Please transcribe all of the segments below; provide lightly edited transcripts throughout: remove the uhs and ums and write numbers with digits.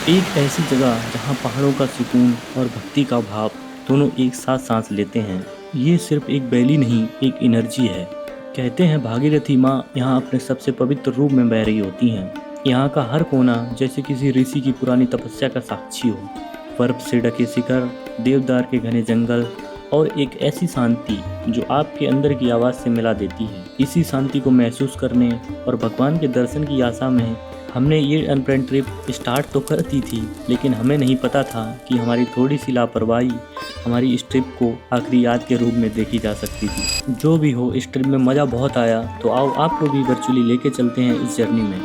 एक ऐसी जगह जहाँ पहाड़ों का सुकून और भक्ति का भाव दोनों एक साथ सांस लेते हैं। ये सिर्फ एक बैली नहीं, एक एनर्जी है। कहते हैं भागीरथी माँ यहाँ अपने सबसे पवित्र रूप में बह रही होती हैं। यहाँ का हर कोना जैसे किसी ऋषि की पुरानी तपस्या का साक्षी हो। बर्फ से ढके शिखर, देवदार के घने जंगल और एक ऐसी शांति जो आपके अंदर की आवाज़ से मिला देती है। इसी शांति को महसूस करने और भगवान के दर्शन की आशा में हमने ये अनप्लान्ड ट्रिप स्टार्ट तो कर दी थी, लेकिन हमें नहीं पता था कि हमारी थोड़ी सी लापरवाही हमारी इस ट्रिप को आखिरी याद के रूप में देखी जा सकती थी। जो भी हो, इस ट्रिप में मज़ा बहुत आया, तो आओ आपको भी वर्चुअली लेके चलते हैं इस जर्नी में।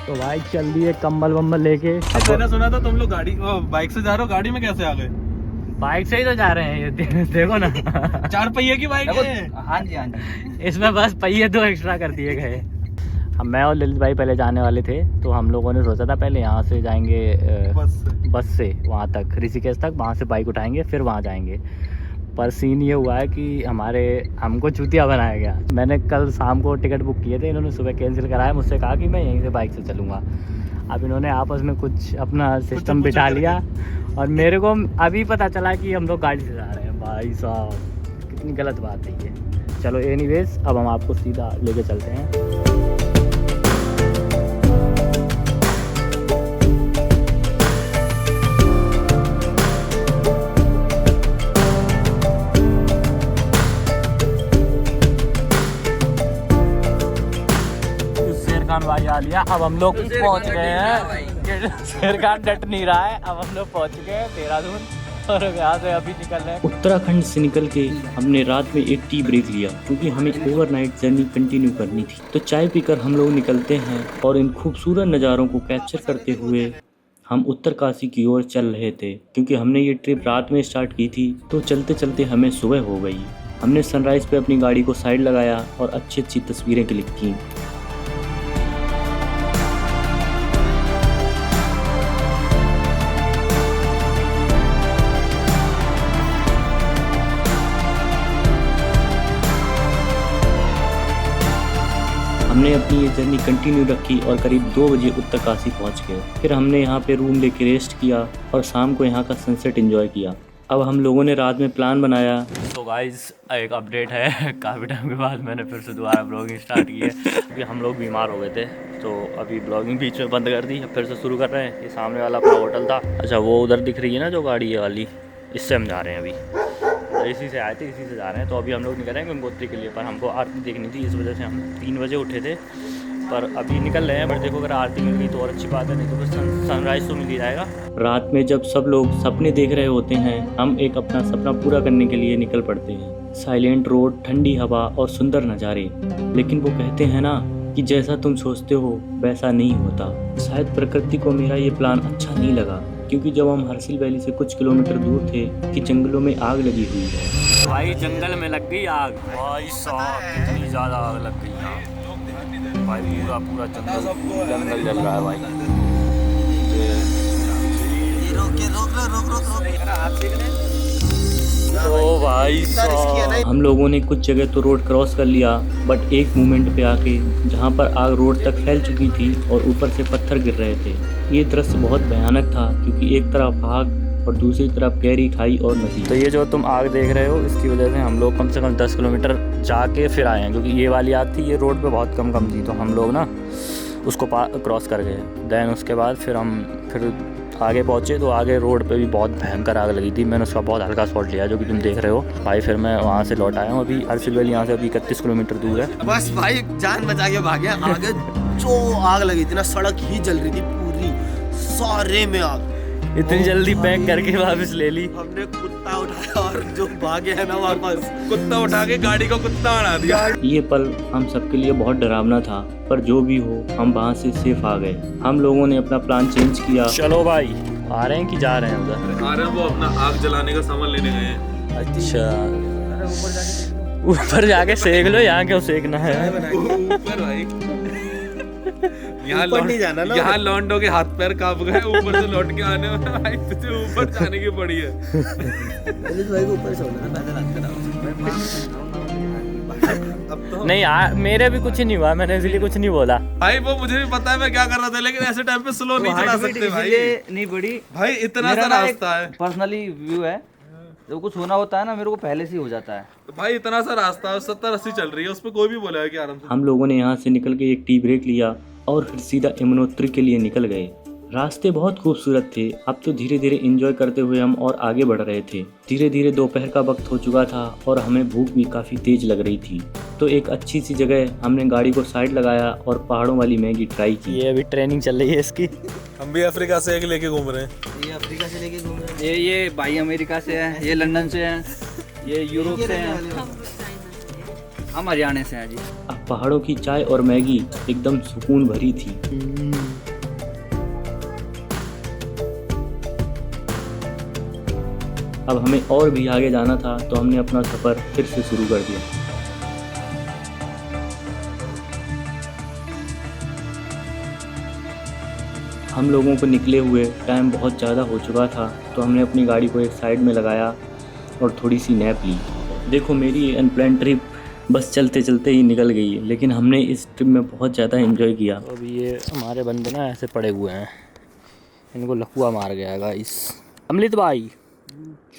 तो भाई चल दिए कंबल वम्बल लेके। मैंने सुना था तुम लोग बाइक से जा रहे हो, गाड़ी में कैसे आ गए? बाइक से ही तो जा रहे हैं, ये देखो ना। 4 पहिए की बाइक है। हाँ जी हाँ जी। इसमें बस पहिए 2 एक्स्ट्रा कर दिए गए। हम मैं और ललित भाई पहले जाने वाले थे, तो हम लोगों ने सोचा था पहले यहाँ से जाएंगे बस से वहाँ तक, ऋषिकेश तक, वहाँ से बाइक उठाएंगे फिर वहाँ जाएंगे। पर सीन ये हुआ है कि हमको चूतिया बनाया गया। मैंने कल शाम को टिकट बुक किए थे, इन्होंने सुबह कैंसिल कराया, मुझसे कहा कि मैं यहीं से बाइक से चलूँगा। अब इन्होंने आपस में कुछ अपना सिस्टम बिठा लिया और मेरे को अभी पता चला कि हम लोग गाड़ी से जा रहे हैं। भाई साहब कितनी गलत बात है ये। चलो एनीवेज, अब हम आपको सीधा लेके चलते हैं। भाई आ लिया। अब हम लोग पहुंच गए हैं। शेरखान डट नहीं रहा है। अब हम लोग पहुंच गए हैं देहरादून और यहाँ से अभी निकल रहे हैं। उत्तराखंड से निकल के हमने रात में एक टी ब्रेक लिया, क्योंकि हमें ओवरनाइट जर्नी कंटिन्यू करनी थी। तो चाय पीकर हम लोग निकलते हैं और इन खूबसूरत नज़ारों को कैप्चर करते हुए हम उत्तरकाशी की ओर चल रहे थे। क्योंकि हमने ये ट्रिप रात में स्टार्ट की थी, तो चलते चलते हमें सुबह हो गई। हमने सनराइज पे अपनी गाड़ी को साइड लगाया और अच्छी अच्छी तस्वीरें क्लिक की। हमने अपनी ये जर्नी कंटिन्यू रखी और करीब 2 बजे उत्तरकाशी पहुंच गए। फिर हमने यहाँ पे रूम लेके रेस्ट किया और शाम को यहाँ का सनसेट एंजॉय किया। अब हम लोगों ने रात में प्लान बनाया। तो गाइस एक अपडेट है, काफ़ी टाइम के बाद मैंने फिर से दोबारा ब्लॉगिंग स्टार्ट की है, क्योंकि हम लोग बीमार हो गए थे। तो अभी ब्लॉगिंग बीच में बंद कर दी, अब फिर से शुरू कर रहे हैं। ये सामने वाला अपना होटल था। अच्छा, वो उधर दिख रही है ना जो गाड़ी है वाली, इससे हम जा रहे हैं अभी। इसी से आए थे, इसी से जा रहे हैं। तो अभी हम लोग निकल रहे हैं गंगोत्री के लिए, पर हमको आरती देखनी थी, इस वजह से हम 3 बजे उठे थे। पर अभी निकल रहे हैं। बट देखो, अगर आरती मिल गई तो और अच्छी बात है, नहीं तो बस सनराइज़ तो मिल ही जाएगा। रात में जब सब लोग सपने देख रहे होते हैं, हम एक अपना सपना पूरा करने के लिए निकल पड़ते हैं। साइलेंट रोड, ठंडी हवा और सुंदर नज़ारे। लेकिन वो कहते हैं ना कि जैसा तुम सोचते हो वैसा नहीं होता। शायद प्रकृति को मेरा ये प्लान अच्छा नहीं लगा, क्योंकि जब हम हर्सिल वैली से कुछ किलोमीटर दूर थे कि जंगलों में आग लगी हुई है। भाई जंगल में लग गई आग। भाई साहब कितनी ज़्यादा आग लग गई यहाँ भाई। पूरा जंगल जल रहा है भाई। ओ भाई साहब, हम लोगों ने कुछ जगह तो रोड क्रॉस कर लिया, बट एक मोमेंट पे आके जहाँ पर आग रोड तक फैल चुकी थी और ऊपर से पत्थर गिर रहे थे। ये दृश्य बहुत भयानक था, क्योंकि एक तरफ आग और दूसरी तरफ गहरी खाई और नदी। तो ये जो तुम आग देख रहे हो, इसकी वजह से हम लोग कम से कम 10 किलोमीटर जाके फिर आए हैं, क्योंकि ये वाली आग थी, ये रोड पे बहुत कम थी। तो हम लोग ना उसको क्रॉस कर गए। देन उसके बाद फिर आगे पहुँचे, तो आगे रोड पे भी बहुत भयंकर आग लगी थी। मैंने उसका बहुत हल्का शॉट लिया, जो कि तुम देख रहे हो भाई। फिर मैं वहाँ से लौट आया हूँ। अभी हर्सिल वैली यहाँ से अभी 31 किलोमीटर दूर है। बस भाई जान बचा के भागे। आगे जो आग लगी थी ना, सड़क ही जल रही थी पूरी, सारे में आग। इतनी जल्दी पैक करके वापस ले ली। हमने कुत्ता उठाया और जो भागे है ना वापस, कुत्ता उठा के गाड़ी को कुत्ता बना दिया। ये पल हम सबके लिए बहुत डरावना था, पर जो भी हो हम वहाँ से सेफ आ गए। हम लोगों ने अपना प्लान चेंज किया। चलो भाई, आ रहे हैं कि जा रहे हैं उधर? आ रहे हैं, वो अपना आग जलाने का सामान लेने गए हैं। अच्छा, ऊपर जाके सेक लो, यहाँ क्यों सेकना है? ऊपर भाई ऊपर नहीं जाना ना। यहाँ लौंडों के हाथ पैर कांप गए, ऊपर से लौट के आने में भाई तुझे ऊपर जाने की पड़ी है। भाई को ऊपर छोड़ना था, पैदल हाथ कराओ। अब तो नहीं मेरे भी कुछ नहीं हुआ, मैंने इसलिए कुछ नहीं बोला। भाई वो मुझे भी पता है मैं क्या कर रहा था, लेकिन ऐसे टाइम पे स्लो नहीं चला सकते भाई। नहीं बड़ी भाई इतना सा रास्ता है, पर्सनली व्यू है, जो कुछ होना होता है ना मेरे को पहले से ही हो जाता है। तो भाई इतना सा रास्ता है, 70-80 चल रही है, उस पर कोई भी बोला है कि आराम से। हम लोगों ने यहाँ से निकल के एक टी ब्रेक लिया और फिर सीधा यमुनोत्री के लिए निकल गए। रास्ते बहुत खूबसूरत थे। अब तो धीरे धीरे एंजॉय करते हुए हम और आगे बढ़ रहे थे। धीरे धीरे दोपहर का वक्त हो चुका था और हमें भूख भी काफ़ी तेज लग रही थी। तो एक अच्छी सी जगह हमने गाड़ी को साइड लगाया और पहाड़ों वाली मैगी ट्राई की। ये अभी ट्रेनिंग चल रही है इसकी। हम भी अफ्रीका से एक लेके घूम रहे हैं। ये अफ्रीका से लेके घूम रहे हैं। ये भाई अमेरिका से है, ये लंदन से है, ये यूरोप से है, हम हरियाणा से हैं जी। अब पहाड़ों की चाय और मैगी एकदम सुकून भरी थी। अब हमें और भी आगे जाना था, तो हमने अपना सफ़र फिर से शुरू कर दिया। हम लोगों को निकले हुए टाइम बहुत ज़्यादा हो चुका था, तो हमने अपनी गाड़ी को एक साइड में लगाया और थोड़ी सी नैप ली। देखो मेरी अनप्लान ट्रिप बस चलते चलते ही निकल गई, लेकिन हमने इस ट्रिप में बहुत ज़्यादा एंजॉय किया। तो अभी ये हमारे बंदे ना ऐसे पड़े हुए हैं, इनको लकुआ मार गया है गाइस। अमृत भाई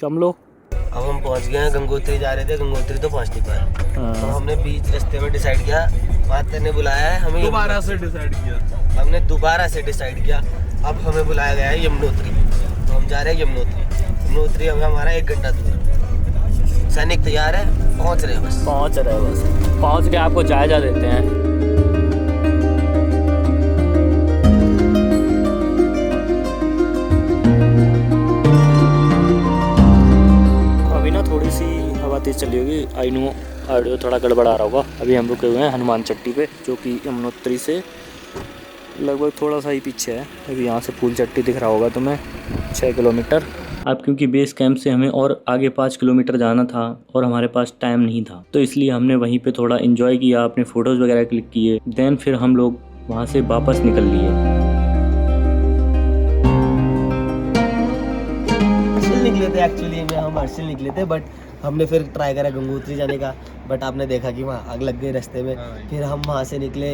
चमलो। अब हम पहुंच गए हैं, गंगोत्री जा रहे थे, गंगोत्री तो पहुंच नहीं पाए। तो हमने बीच रास्ते में डिसाइड किया, माता ने बुलाया है हमें, दोबारा से डिसाइड किया। हमने दोबारा से डिसाइड किया। अब हमें बुलाया गया है यमुनोत्री, तो हम जा रहे हैं यमुनोत्री। यमुनोत्री हमें हमारा 1 घंटा दूर। सैनिक तैयार है, पहुंच रहे हैं बस। पहुंच के आपको जायजा देते हैं। थोड़ी सी हवा तेज चली होगी, आई नो ऑडियो थोड़ा गड़बड़ आ रहा होगा। अभी हम रुके हुए हैं हनुमान चट्टी पे, जो कि यमुनोत्री से लगभग थोड़ा सा ही पीछे है। अभी यहाँ से फूल चट्टी दिख रहा होगा तुम्हें, 6 किलोमीटर। अब क्योंकि बेस कैंप से हमें और आगे 5 किलोमीटर जाना था और हमारे पास टाइम नहीं था, तो इसलिए हमने वहीं पे थोड़ा एंजॉय किया, अपने फ़ोटोज़ वगैरह क्लिक किए। देन फिर हम लोग वहाँ से वापस निकल लिए। निकले थे एक्चुअली में, हम हर्षिल निकले थे, बट हमने फिर ट्राई करा गंगोत्री जाने का, बट आपने देखा कि वहाँ आग लग गई रास्ते में। फिर हम वहाँ से निकले।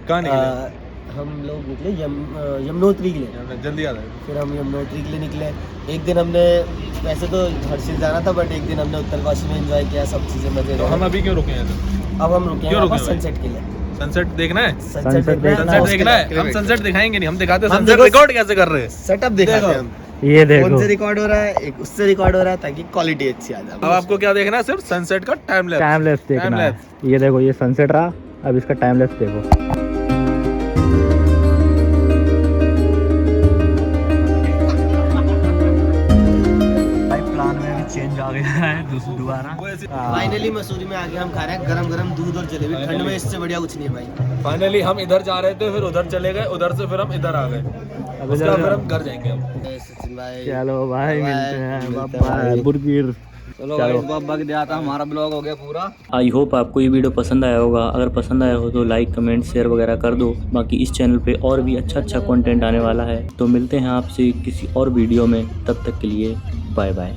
कहाँ निकले? हम लोग निकले यमुनोत्री के लिए। जल्दी आ रहा है। फिर हम यमुनोत्री के लिए निकले। एक दिन हमने वैसे तो हर्षिल जाना था, बट एक दिन हमने उत्तरकाशी में एंजॉय किया, सब चीज़ें मजे। तो हम अभी क्यों रुके हैं? अब हम रुके हैं सनसेट के लिए। सनसेट देखना है? सनसेट देखना है। हम सनसेट दिखाएंगे नहीं, हम दिखाते हैं सनसेट रिकॉर्ड कैसे कर रहे हैं। सेटअप दिखाते हैं हम। ये देखो कौन से रिकॉर्ड हो रहा है, एक उससे रिकॉर्ड हो रहा है, ताकि क्वालिटी अच्छी आ जाए। अब आपको क्या देखना है? सिर्फ सनसेट का टाइम लैप्स देखना है। ये देखो, ये सनसेट रहा, अब इसका टाइम लैप्स देखो। भाई प्लान में भी चेंज आ गया है दोबारा। फाइनली मसूरी में आके हम खा रहे हैं गरम गरम दूध और जलेबी। ठंड में इससे बढ़िया कुछ नहीं है भाई। फाइनली हम इधर जा रहे थे, फिर उधर चले गए, उधर से फिर हम इधर आ गए। उसके बाद फिर हम घर जाएंगे हम। चलो भाई, मिलते हैं। बाय बुरगिर। चलो भाई, बाबा के दिया था, हमारा ब्लॉग हो गया पूरा। आई होप आपको ये वीडियो पसंद आया होगा। अगर पसंद आया हो तो लाइक, कमेंट, शेयर वगैरह कर दो। बाकी इस चैनल पे और भी अच्छा कंटेंट आने वाला है, तो मिलते हैं आपसे किसी और वीडियो में। तब तक के लिए बाय बाय।